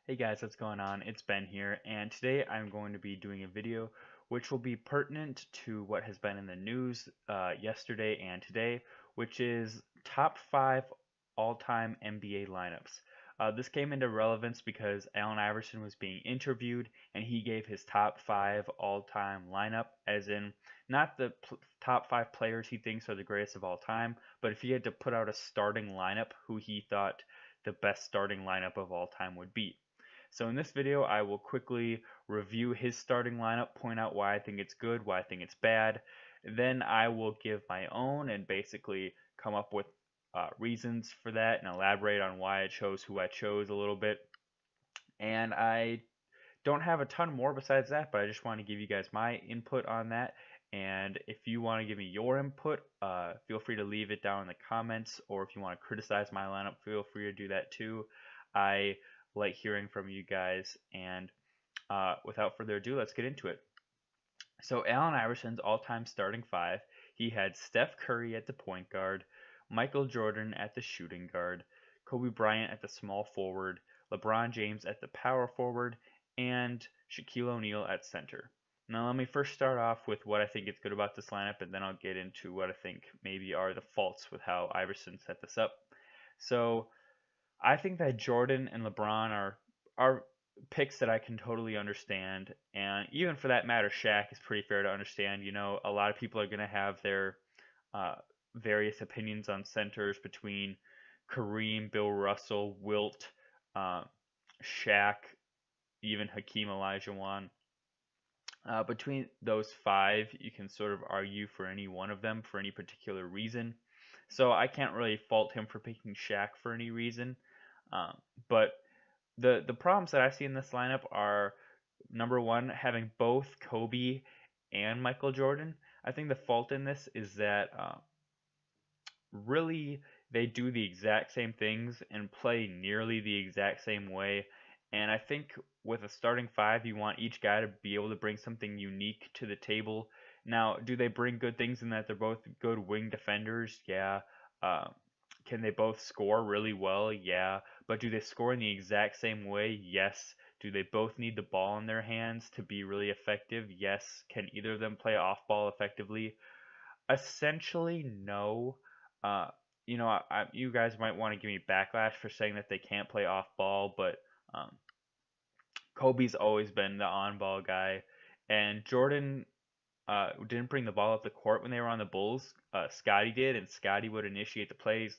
Hey guys, what's going on? It's Ben here, and today I'm going to be doing a video which will be pertinent to what has been in the news yesterday and today, which is top 5 all-time NBA lineups. This came into relevance because Allen Iverson was being interviewed, and he gave his top 5 all-time lineup, as in not the top 5 players he thinks are the greatest of all time, but if he had to put out a starting lineup, who he thought the best starting lineup of all time would be. So in this video, I will quickly review his starting lineup, point out why I think it's good, why I think it's bad. Then I will give my own and basically come up with reasons for that and elaborate on why I chose who I chose a little bit. And I don't have a ton more besides that, but I just want to give you guys my input on that. And if you want to give me your input, feel free to leave it down in the comments, or if you want to criticize my lineup, feel free to do that too. I like hearing from you guys, and without further ado, let's get into it. So Allen Iverson's all-time starting five, he had Steph Curry at the point guard, Michael Jordan at the shooting guard, Kobe Bryant at the small forward, LeBron James at the power forward, and Shaquille O'Neal at center. Now let me first start off with what I think is good about this lineup, and then I'll get into what I think maybe are the faults with how Iverson set this up. So I think that Jordan and LeBron are picks that I can totally understand, and even for that matter, Shaq is pretty fair to understand. You know, a lot of people are going to have their uh, various opinions on centers between Kareem, Bill Russell, Wilt, uh, Shaq, even Hakeem Olajuwon. Between those five, you can sort of argue for any one of them for any particular reason. So I can't really fault him for picking Shaq for any reason. Um, but the problems that I see in this lineup are number one, having both Kobe and Michael Jordan. I think the fault in this is that really they do the exact same things and play nearly the exact same way. And I think with a starting five, you want each guy to be able to bring something unique to the table. Now, do they bring good things in that they're both good wing defenders? Yeah. Uh, can they both score really well? Yeah. But do they score in the exact same way? Yes. Do they both need the ball in their hands to be really effective? Yes. Can either of them play off ball effectively? Essentially, no. Uh, you guys might want to give me backlash for saying that they can't play off ball, but um, Kobe's always been the on ball guy, and Jordan didn't bring the ball up the court when they were on the Bulls. Scotty did, and Scotty would initiate the plays,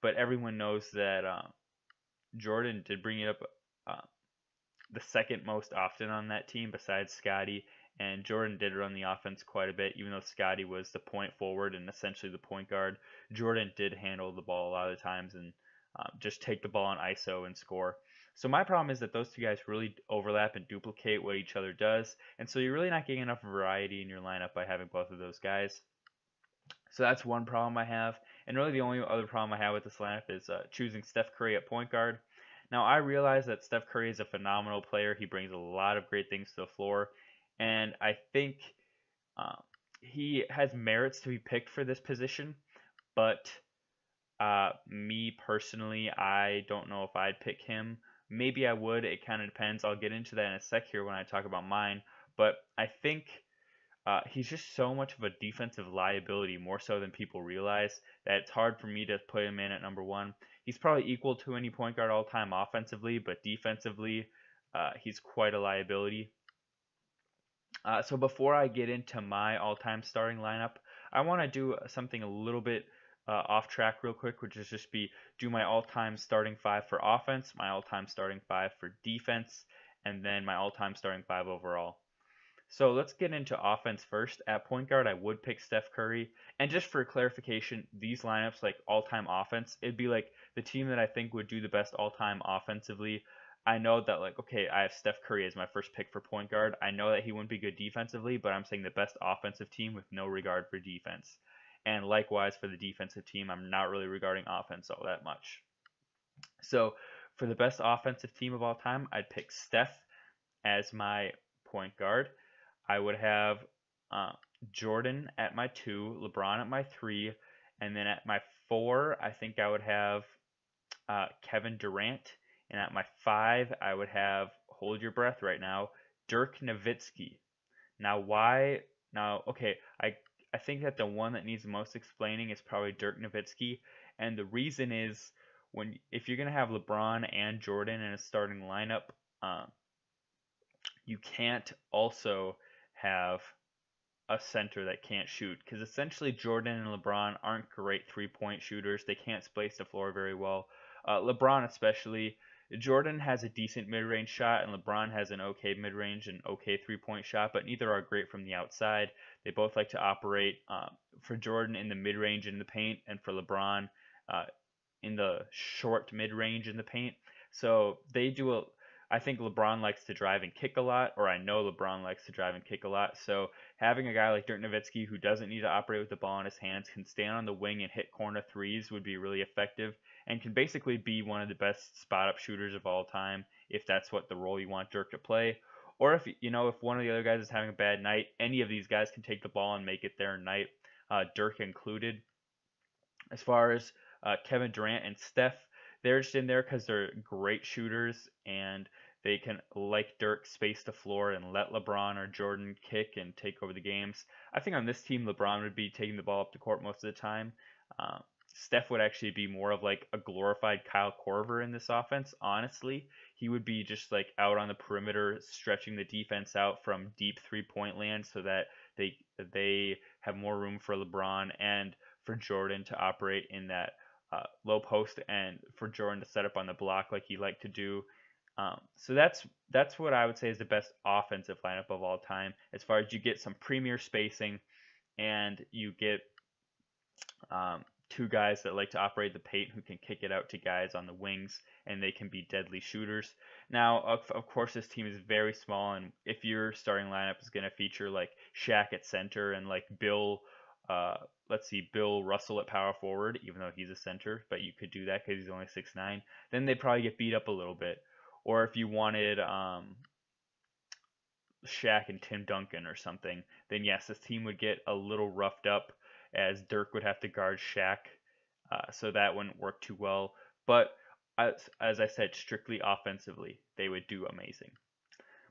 but everyone knows that Jordan did bring it up uh, the second most often on that team besides Scotty, and Jordan did run the offense quite a bit, even though Scotty was the point forward and essentially the point guard. Jordan did handle the ball a lot of the times and just take the ball on ISO and score. So my problem is that those two guys really overlap and duplicate what each other does, and so you're really not getting enough variety in your lineup by having both of those guys. So that's one problem I have. And really, the only other problem I have with this lineup is choosing Steph Curry at point guard. Now, I realize that Steph Curry is a phenomenal player. He brings a lot of great things to the floor. And I think uh, he has merits to be picked for this position. But me personally, I don't know if I'd pick him. Maybe I would. It kind of depends. I'll get into that in a sec here when I talk about mine. But I think he's just so much of a defensive liability, more so than people realize, that it's hard for me to put him in at number one. He's probably equal to any point guard all time offensively, but defensively, he's quite a liability. So before I get into my all-time starting lineup, I want to do something a little bit off track real quick, which is just do my all-time starting five for offense, my all-time starting five for defense, and then my all-time starting five overall. So let's get into offense first. At point guard, I would pick Steph Curry. And just for clarification, these lineups, like all-time offense, it'd be like the team that I think would do the best all-time offensively. I know that, like, okay, I have Steph Curry as my first pick for point guard. I know that he wouldn't be good defensively, but I'm saying the best offensive team with no regard for defense. And likewise for the defensive team, I'm not really regarding offense all that much. So for the best offensive team of all time, I'd pick Steph as my point guard. I would have uh, Jordan at my two, LeBron at my three, and then at my four, I think I would have Kevin Durant, And at my 5, I would have, hold your breath right now, Dirk Nowitzki. Now, why? Now, okay, I think that the one that needs the most explaining is probably Dirk Nowitzki, and the reason is if you're gonna have LeBron and Jordan in a starting lineup, uh, you can't also have a center that can't shoot because essentially Jordan and LeBron aren't great 3-point shooters. They can't space the floor very well. LeBron especially. Jordan has a decent mid-range shot and LeBron has an okay mid-range and okay 3-point shot, but neither are great from the outside. They both like to operate for Jordan in the mid-range in the paint and for LeBron uh, in the short mid-range in the paint. So they do a I think LeBron likes to drive and kick a lot, or I know LeBron likes to drive and kick a lot. So having a guy like Dirk Nowitzki who doesn't need to operate with the ball in his hands, can stand on the wing and hit corner threes would be really effective, and can basically be one of the best spot up shooters of all time if that's what the role you want Dirk to play. Or if one of the other guys is having a bad night, any of these guys can take the ball and make it their night, Dirk included. As far as Kevin Durant and Steph, they're just in there because they're great shooters and they can, like Dirk, space the floor and let LeBron or Jordan kick and take over the games. I think on this team, LeBron would be taking the ball up the court most of the time. Uh, Steph would actually be more of like a glorified Kyle Korver in this offense, honestly. He would be just like out on the perimeter, stretching the defense out from deep 3-point land so that they have more room for LeBron and for Jordan to operate in that low post and for Jordan to set up on the block like he liked to do. So that's what I would say is the best offensive lineup of all time. As far as you get some premier spacing and you get two guys that like to operate the paint who can kick it out to guys on the wings and they can be deadly shooters. Now, of course, this team is very small, and if your starting lineup is going to feature like Shaq at center and like uh, Bill Russell at power forward, even though he's a center, but you could do that because he's only 6'9", then they'd probably get beat up a little bit. Or if you wanted Shaq and Tim Duncan or something, then yes, this team would get a little roughed up as Dirk would have to guard Shaq, so that wouldn't work too well. But as I said, strictly offensively, they would do amazing.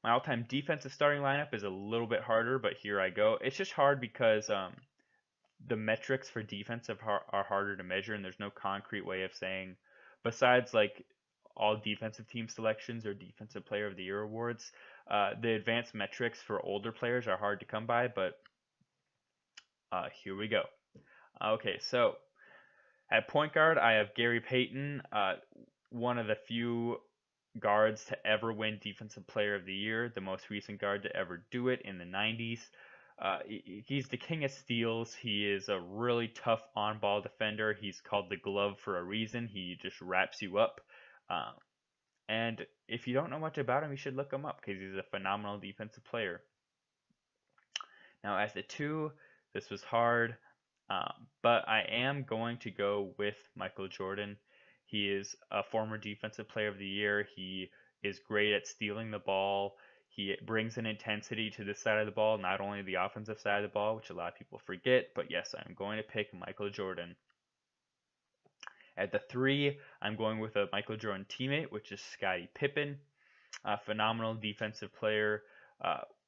My all-time defensive starting lineup is a little bit harder, but here I go. It's just hard because the metrics for defense are harder to measure, and there's no concrete way of saying, besides like all defensive team selections or defensive player of the year awards, the advanced metrics for older players are hard to come by, but here we go. Okay, so at point guard, I have Gary Payton, one of the few guards to ever win Defensive Player of the Year, the most recent guard to ever do it in the 90s. He's the king of steals. He is a really tough on-ball defender. He's called the glove for a reason. He just wraps you up. And if you don't know much about him, you should look him up because he's a phenomenal defensive player. Now, as the 2, this was hard, but I am going to go with Michael Jordan. He is a former Defensive Player of the Year. He is great at stealing the ball. He brings an intensity to this side of the ball, not only the offensive side of the ball, which a lot of people forget, but yes, I'm going to pick Michael Jordan. At the 3, I'm going with a Michael Jordan teammate, which is Scottie Pippen, a phenomenal defensive player.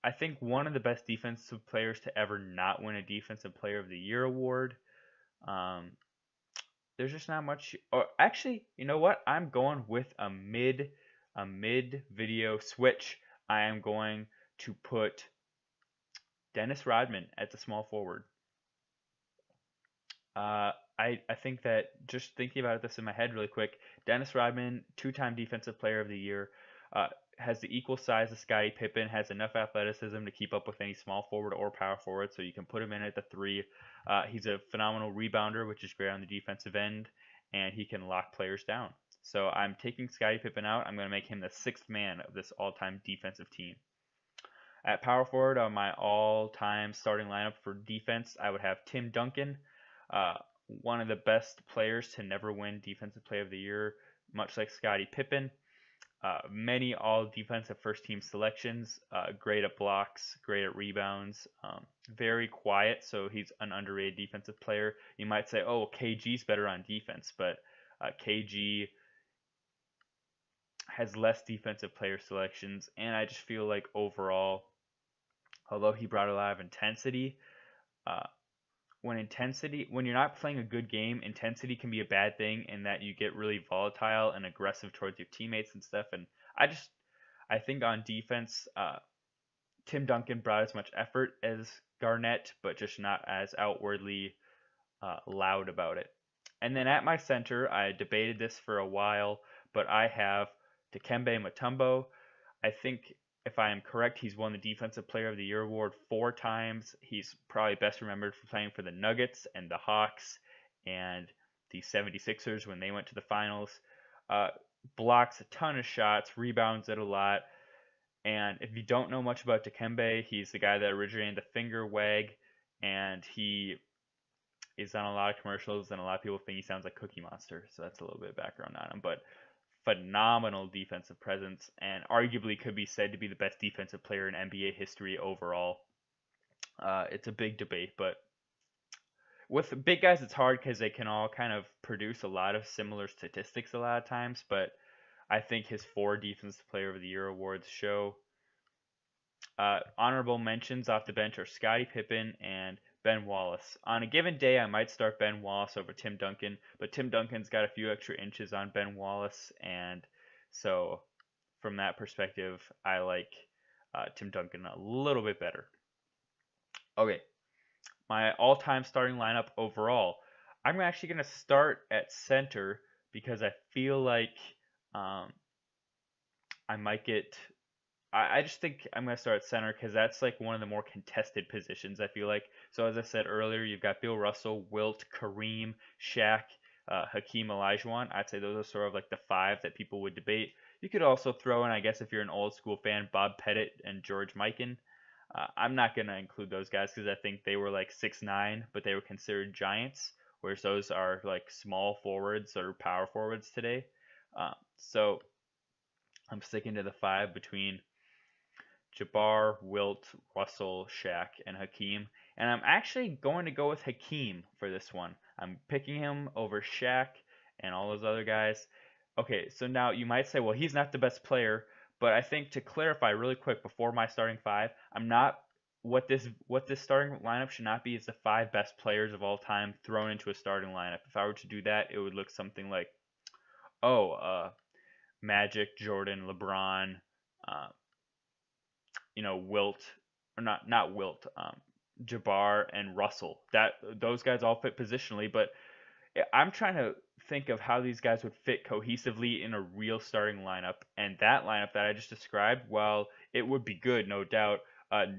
I think one of the best defensive players to ever not win a Defensive Player of the Year award. There's just not much. Or actually, you know what? I'm going with a mid video switch. I am going to put Dennis Rodman at the small forward. I think that just thinking about this in my head really quick, Dennis Rodman, 2-time Defensive Player of the Year, has the equal size of Scottie Pippen, has enough athleticism to keep up with any small forward or power forward, so you can put him in at the 3. He's a phenomenal rebounder, which is great on the defensive end, and he can lock players down. So I'm taking Scottie Pippen out. I'm going to make him the 6th man of this all-time defensive team. At power forward, on my all-time starting lineup for defense, I would have Tim Duncan, one of the best players to never win Defensive Player of the Year, much like Scottie Pippen. Many all-defensive first-team selections, great at blocks, great at rebounds, very quiet, so he's an underrated defensive player. You might say, oh, KG's better on defense, but KG has less defensive player selections, and I just feel like overall, although he brought a lot of intensity, uh, when you're not playing a good game, intensity can be a bad thing in that you get really volatile and aggressive towards your teammates and stuff. And I just I think on defense, Tim Duncan brought as much effort as Garnett, but just not as outwardly loud about it. And then at my center, I debated this for a while, but I have Dikembe Mutombo. I think if I am correct, he's won the Defensive Player of the Year award 4 times. He's probably best remembered for playing for the Nuggets and the Hawks and the 76ers when they went to the finals. Uh, Blocks a ton of shots, rebounds it a lot. And if you don't know much about Dikembe, he's the guy that originated the finger wag, and he is on a lot of commercials, and a lot of people think he sounds like Cookie Monster. So that's a little bit of background on him. But phenomenal defensive presence, and arguably could be said to be the best defensive player in NBA history overall. It's a big debate, but with big guys, it's hard because they can all kind of produce a lot of similar statistics a lot of times. But I think his 4 Defensive Player of the Year awards show. Honorable mentions off the bench are Scottie Pippen and Ben Wallace. On a given day, I might start Ben Wallace over Tim Duncan, but Tim Duncan's got a few extra inches on Ben Wallace, and so from that perspective, I like Tim Duncan a little bit better. Okay, my all-time starting lineup overall. I'm actually going to start at center because I feel like I might get. I just think I'm going to start at center because that's like one of the more contested positions, I feel like. So, as I said earlier, you've got Bill Russell, Wilt, Kareem, Shaq, Hakeem Olajuwon. I'd say those are sort of like the 5 that people would debate. You could also throw in, I guess, if you're an old school fan, Bob Pettit and George Mikan. I'm not going to include those guys because I think they were like 6'9", but they were considered giants, whereas those are like small forwards or power forwards today. So I'm sticking to the 5 between Jabbar, Wilt, Russell, Shaq, and Hakeem. And I'm actually going to go with Hakeem for this one. I'm picking him over Shaq and all those other guys. Okay, so now you might say, well, he's not the best player, but I think to clarify really quick before my starting 5, I'm not what this starting lineup should not be is the 5 best players of all time thrown into a starting lineup. If I were to do that, it would look something like, Magic, Jordan, LeBron, uh, Wilt, or not Wilt, Jabbar and Russell. Those guys all fit positionally, but I'm trying to think of how these guys would fit cohesively in a real starting lineup. And that lineup that I just described, while it would be good, no doubt,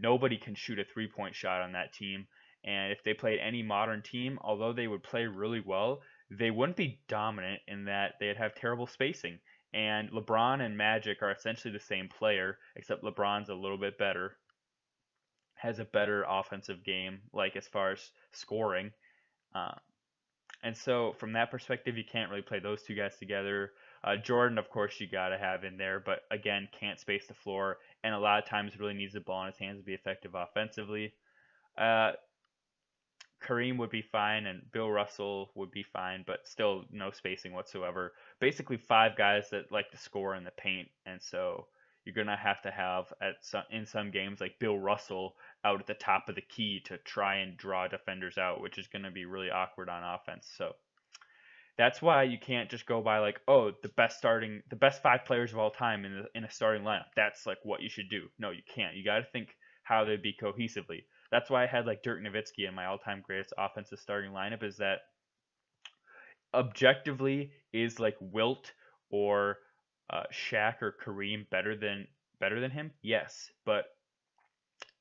nobody can shoot a 3-point shot on that team. And if they played any modern team, although they would play really well, they wouldn't be dominant in that they'd have terrible spacing. And LeBron and Magic are essentially the same player, except LeBron's a little bit better, has a better offensive game, like as far as scoring. Uh, and so from that perspective, you can't really play those 2 guys together. Jordan, of course, you got to have in there, but again, can't space the floor, and a lot of times really needs the ball in his hands to be effective offensively. Kareem would be fine, and Bill Russell would be fine, but still no spacing whatsoever. Basically, 5 guys that like to score in the paint, and so you're gonna have in some games like Bill Russell out at the top of the key to try and draw defenders out, which is gonna be really awkward on offense. So that's why you can't just go by like, oh, the best 5 players of all time in a starting lineup. That's like what you should do. No, you can't. You got to think how they'd be cohesively. That's why I had like Dirk Nowitzki in my all-time greatest offensive starting lineup. Is that objectively is like Wilt or Shaq or Kareem better than him? Yes, but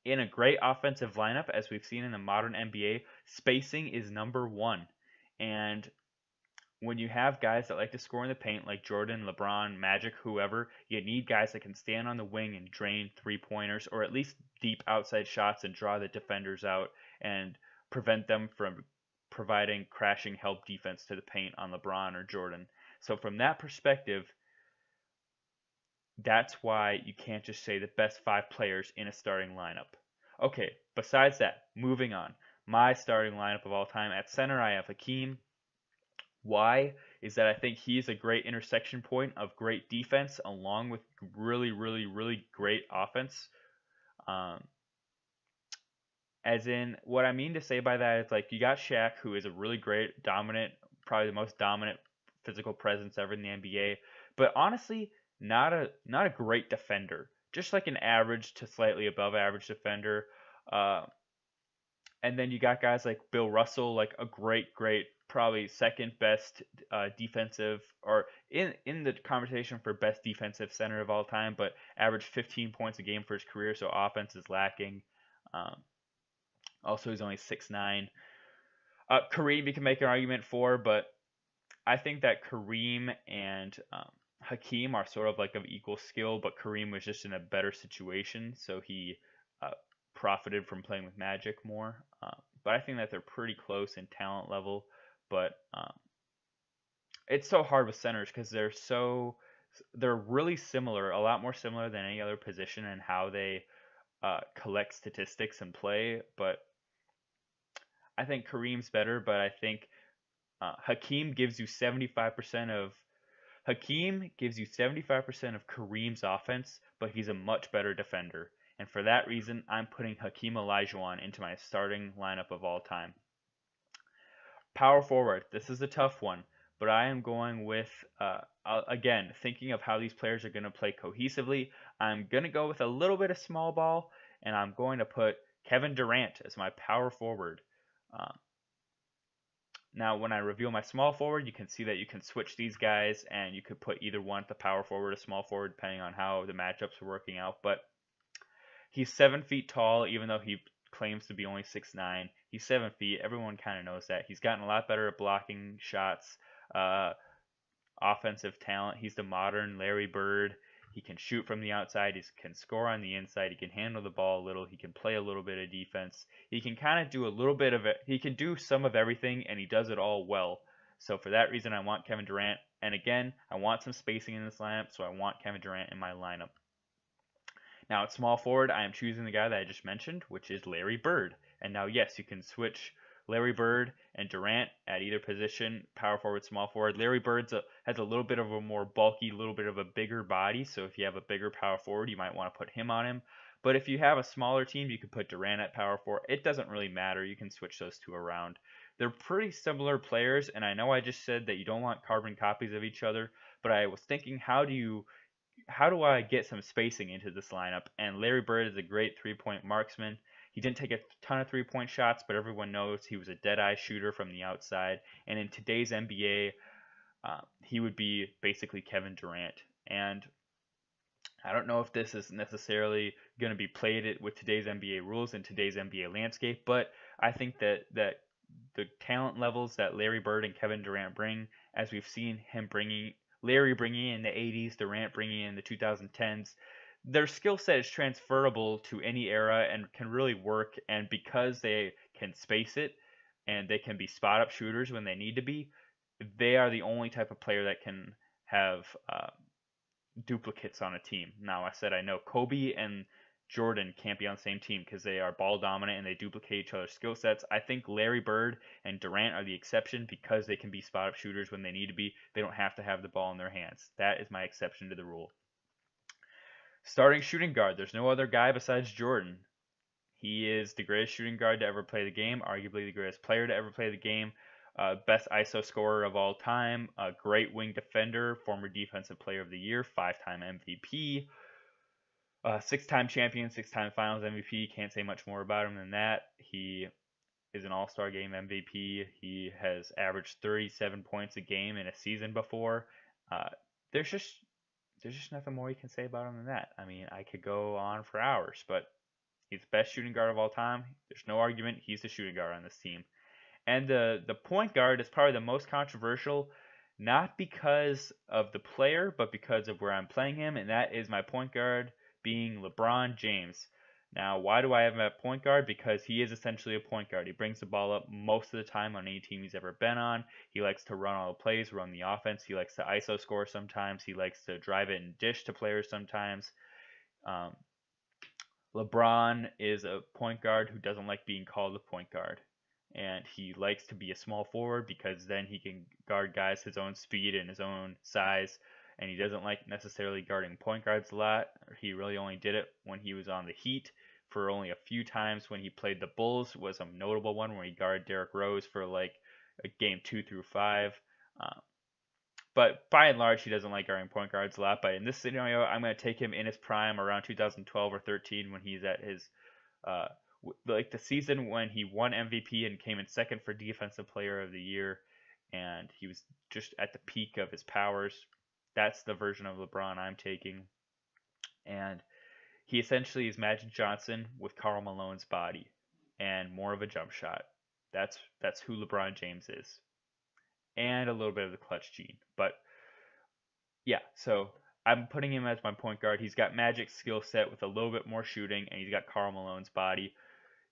in a great offensive lineup, as we've seen in the modern NBA, spacing is number 1, and when you have guys that like to score in the paint, like Jordan, LeBron, Magic, whoever, you need guys that can stand on the wing and drain 3-pointers, or at least deep outside shots and draw the defenders out and prevent them from providing crashing help defense to the paint on LeBron or Jordan. So from that perspective, that's why you can't just say the best 5 players in a starting lineup. Okay, besides that, moving on. My starting lineup of all time at center, I have Hakeem. Why? is that I think he's a great intersection point of great defense along with really, really, really great offense. Um, as in, what I mean to say by that is like you got Shaq, who is a really great, dominant, probably the most dominant physical presence ever in the NBA, but honestly, not a great defender, just like an average to slightly above average defender. Uh, and then you got guys like Bill Russell, like a great, probably second best defensive, or in the conversation for best defensive center of all time, but averaged 15 points a game for his career, so offense is lacking. Um, Also, he's only 6'9". Kareem, you can make an argument for, but I think that Kareem and Hakeem are sort of like of equal skill, but Kareem was just in a better situation, so he uh, profited from playing with Magic more. But I think that they're pretty close in talent level. But it's so hard with centers because they're really similar, a lot more similar than any other position in how they collect statistics and play. But I think Kareem's better, but I think Hakeem gives you 75% of Hakeem gives you 75% of Kareem's offense, but he's a much better defender. And for that reason, I'm putting Hakeem Olajuwon into my starting lineup of all time. Power forward. This is a tough one, but I am going with, again, thinking of how these players are going to play cohesively. I'm going to go with a little bit of small ball, and I'm going to put Kevin Durant as my power forward. Um, Now, when I reveal my small forward, you can see that you can switch these guys, and you could put either one at the power forward or small forward, depending on how the matchups are working out. But he's 7 feet tall, even though he claims to be only 6'9". He's 7 feet. Everyone kind of knows that. He's gotten a lot better at blocking shots, uh, offensive talent. He's the modern Larry Bird. He can shoot from the outside. He can score on the inside. He can handle the ball a little. He can play a little bit of defense. He can kind of do a little bit of it. He can do some of everything, and he does it all well. So for that reason, I want Kevin Durant. And again, I want some spacing in this lineup, so I want Kevin Durant in my lineup. Now at small forward, I am choosing the guy that I just mentioned, which is Larry Bird. And now, yes, you can switch Larry Bird and Durant at either position, power forward, small forward. Larry Bird has a little bit of a more bulky, little bit of a bigger body, so if you have a bigger power forward, you might want to put him on him. But if you have a smaller team, you can put Durant at power forward. It doesn't really matter. You can switch those two around. They're pretty similar players, and I know I just said that you don't want carbon copies of each other, but I was thinking, how do I get some spacing into this lineup? And Larry Bird is a great 3-point marksman. He didn't take a ton of 3-point shots, but everyone knows he was a dead-eye shooter from the outside. And in today's NBA, he would be basically Kevin Durant. And I don't know if this is necessarily going to be played with today's NBA rules and today's NBA landscape, but I think that the talent levels that Larry Bird and Kevin Durant bring, as we've seen him bringing Larry bringing in the 80s, Durant bringing in the 2010s, their skill set is transferable to any era and can really work. And because they can space it and they can be spot up shooters when they need to be, they are the only type of player that can have duplicates on a team. Now, I said I know Kobe and Jordan can't be on the same team because they are ball dominant and they duplicate each other's skill sets. I think Larry Bird and Durant are the exception because they can be spot up shooters when they need to be. They don't have to have the ball in their hands. That is my exception to the rule. Starting shooting guard. There's no other guy besides Jordan. He is the greatest shooting guard to ever play the game, arguably the greatest player to ever play the game, best ISO scorer of all time, a great wing defender, former defensive player of the year, 5-time MVP, 6-time champion, 6-time finals MVP. Can't say much more about him than that. He is an all-star game MVP. He has averaged 37 points a game in a season before. Uh, there's just nothing more you can say about him than that. I mean, I could go on for hours, but he's the best shooting guard of all time. There's no argument. He's the shooting guard on this team. And the point guard is probably the most controversial, not because of the player, but because of where I'm playing him, and that is my point guard being LeBron James. Now, why do I have him at point guard? Because he is essentially a point guard. He brings the ball up most of the time on any team he's ever been on. He likes to run all the plays, run the offense. He likes to ISO score sometimes. He likes to drive it and dish to players sometimes. LeBron is a point guard who doesn't like being called a point guard. and he likes to be a small forward because then he can guard guys his own speed and his own size, and he doesn't like necessarily guarding point guards a lot. He really only did it when he was on the Heat for only a few times. When he played the Bulls was a notable one where he guarded Derrick Rose for like a game 2 through 5. Um, but by and large, he doesn't like guarding point guards a lot. But in this scenario, I'm going to take him in his prime around 2012 or 13 when he's at his uh, like the season when he won MVP and came in second for Defensive Player of the Year, and he was just at the peak of his powers. That's the version of LeBron I'm taking, and he essentially is Magic Johnson with Karl Malone's body and more of a jump shot. That's who LeBron James is, and a little bit of the clutch gene. But yeah, so I'm putting him as my point guard. He's got Magic's skill set with a little bit more shooting, and he's got Karl Malone's body.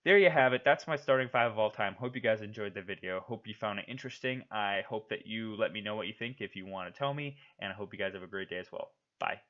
There you have it. That's my starting five of all time. Hope you guys enjoyed the video. Hope you found it interesting. I hope that you let me know what you think if you want to tell me, and I hope you guys have a great day as well. Bye.